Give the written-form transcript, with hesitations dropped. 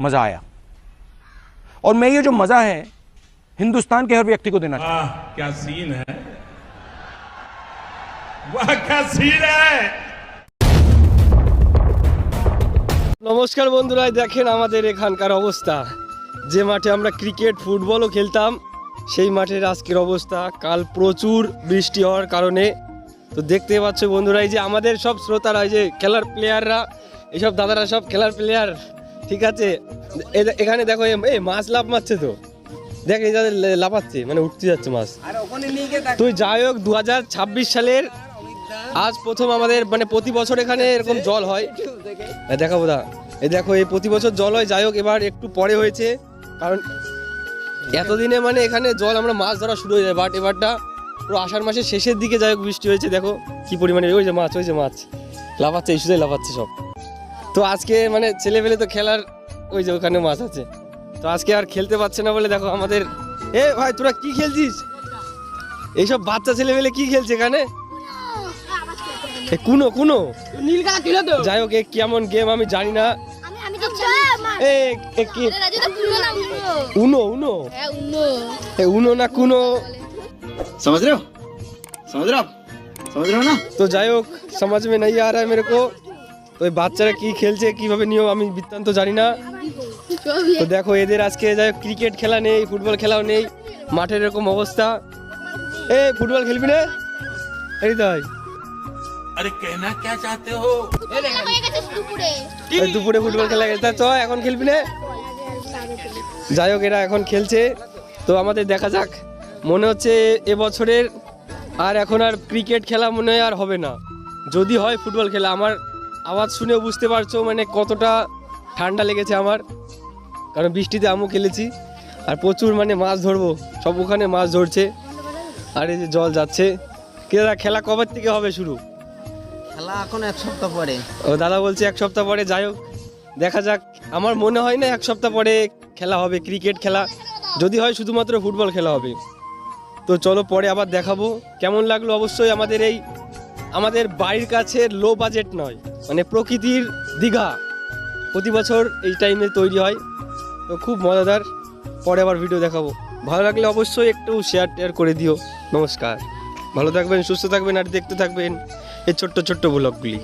मज़ा आया। और मैं ये जो मज़ा है हिंदुस्तान के हर व्यक्ति को देना चाहता हूं। क्या सीन है, वाह क्या सीन है। নমস্কার বন্ধুরা, দেখেন আমাদের এখানকার অবস্থা। যে মাঠে আমরা ক্রিকেট ফুটবলও খেলতাম সেই মাঠের আজকের অবস্থা। কাল প্রচুর বৃষ্টি হওয়ার কারণে তো দেখতে পাচ্ছ বন্ধুরা, এই যে আমাদের সব শ্রোতারা, এই যে খেলার প্লেয়াররা, এইসব দাদারা সব খেলার প্লেয়ার, ঠিক আছে। এখানে দেখো এই মাছ লাফ মারছে, তো দেখ এই যাদের লাফাচ্ছে, মানে উঠতে যাচ্ছে মাছ। তো যাই হোক, 2026 সালের আজ প্রথম আমাদের, মানে প্রতি বছর এখানে এরকম জল হয়, দেখাবো দা। এই দেখো, এই প্রতি বছর জল হয়। যাই হোক, এবার একটু পরে হয়েছে, কারণ এতদিনে মানে এখানে জল, আমরা মাছ ধরা শুরু হয়ে যায়। বাট এবারটা পুরো আষাঢ় মাসের শেষের দিকে যাই হোক বৃষ্টি হয়েছে। দেখো কি পরিমাণে, ওই যে মাছ লাফাচ্ছে, এই শুধুই লাফাচ্ছে সব। তো আজকে মানে ছেলেপেলে তো খেলার, ওই যে ওখানে মাছ আছে, তো আজকে আর খেলতে পারছে না বলে দেখো আমাদের, এ ভাই তোরা কি খেলছিস? এইসব বাচ্চা ছেলেপেলে কি খেলছে এখানে? কুনো কুনো যাই হোক, কেমন গেম আমি জানি না। উনো উনো উনো না কুনো, समझ रहे हो ना। তো যাই হোক, সমাজ মে নাই আ রা হ্যায় মেরে কো। তো এই বাচ্চারা কি খেলছে, কিভাবে নিয়ম, আমি বৃত্তান্ত জানি না। তো দেখো, এদের আজকে যাই হোক ক্রিকেট খেলা নেই, ফুটবল খেলাও নেই, মাঠের এরকম অবস্থা। এ ফুটবল খেলবি না? এই তাই, अरे कहना क्या चाहते हो। দুপুরে ফুটবল খেলা গেছে, চ এখন খেলবি না? যাই হোক, এরা এখন খেলছে। তো আমাদের দেখা যাক, মনে হচ্ছে এবছরের আর এখন আর ক্রিকেট খেলা মনে হয় আর হবে না, যদি হয় ফুটবল খেলা। আমার আওয়াজ শুনেও বুঝতে পারছো মানে কতটা ঠান্ডা লেগেছে আমার, কারণ বৃষ্টিতে আমিও খেলেছি। আর প্রচুর মানে মাছ ধরবো, সব ওখানে মাছ ধরছে, আর এই যে জল যাচ্ছে। খেলা কবে থেকে হবে শুরু? খেলা এখন 1 সপ্তাহ পরে। ও দাদা বলছে 1 সপ্তাহ পরে। যাই হোক, দেখা যাক। আমার মনে হয় না 1 সপ্তাহ পরে খেলা হবে ক্রিকেট খেলা, যদি হয় শুধুমাত্র ফুটবল খেলা হবে। তো চলো পরে আবার দেখাবো কেমন লাগলো। অবশ্যই আমাদের বাড়ির কাছে লো বাজেট নয়, মানে প্রকৃতির দীঘা, প্রতি বছর এই টাইমে তৈরি হয়, তো খুব মজাদার। পরে আবার ভিডিও দেখাবো। ভালো লাগলে অবশ্যই একটু শেয়ার করে দিও। নমস্কার, ভালো থাকবেন, সুস্থ থাকবেন, আর দেখতে থাকবেন এই ছোট্ট ছোট্ট ব্লগগুলি।